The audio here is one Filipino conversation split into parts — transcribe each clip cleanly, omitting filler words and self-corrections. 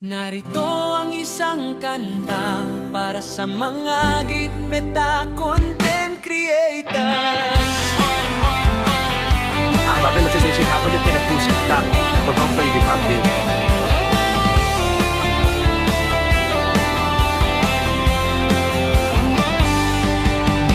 Narito ang isang kanta para sa mga gitmeta content creators. Grabe nagsisisi habang yung pinag-usip lang. Pagkang pwede natin.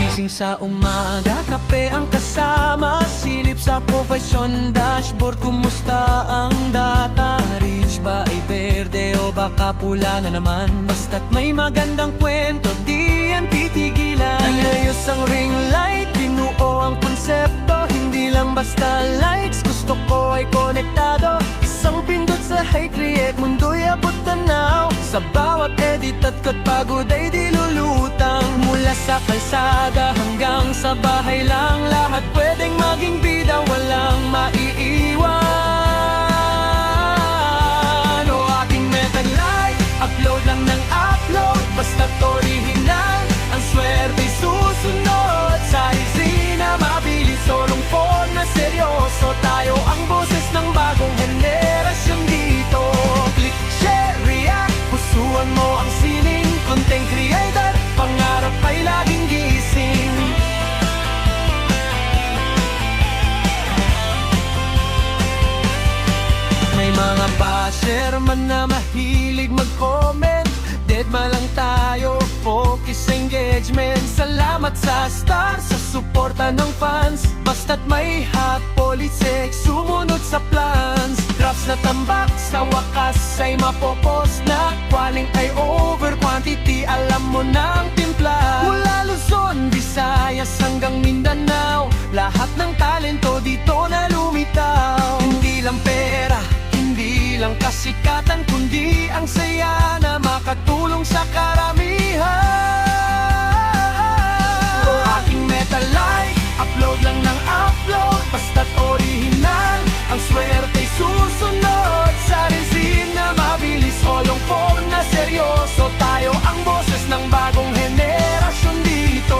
Gising sa umaga, kape ang kasama. Silip sa profesyon, dashboard, kumusta ang data? Reach ba ay berde o baka pula na naman? Basta't may magandang kwento, di yan titigilan. Ayos ang ring light, binuo ang konsepto. Hindi lang basta likes, gusto ko ay konektado. Isang pindot sa high create, mundo'y abot tanaw. Sa bawat edit at pagod ay dilulutang. Mula sa kalsada hanggang sa bahay lang, lahat pwedeng maging bida, walang maiiwan. O aking metag life, upload lang ng upload, basta't original. Ang swerte'y susunod sa isina, mabilis o lungkot na seryoso. Tayo ang boses ng bagong henerasyon dito. Click, share, react, pusuan mo ang sining. Content creator, pangarap ay laging gising. May mga basher man na mahilig mag-comment. Deadma lang tayo, focus sa engagement. Salamat sa stars, sa suporta ng fans. Basta't may hot politics, sumunod sa plans. Drops na tambak, sa wakas ay mapopost na. Qualing ay over quantity, alam mo ng timpla. Mula Luzon, Visayas hanggang Mindanao, lahat ng talento dito na lumitaw. Hindi lang pera, hindi lang kasikatan, kundi ang saya na makatulong sa karamihan. O aking metal life, upload lang ng upload, basta't original. Ang swerte'y susunod sa resina, mabilis o lungkot na seryoso. Tayo ang boses ng bagong henerasyon dito.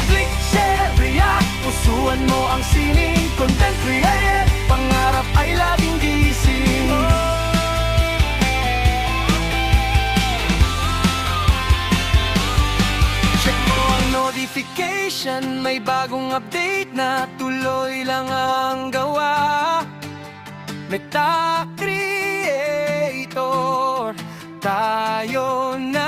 Click, share, react, pusuan mo ang sining. Content create, pangarap ay laging gising. Check mo ang notification, may bagong update na. Tuloy lang ang gawa. Meta Creator, tayo na.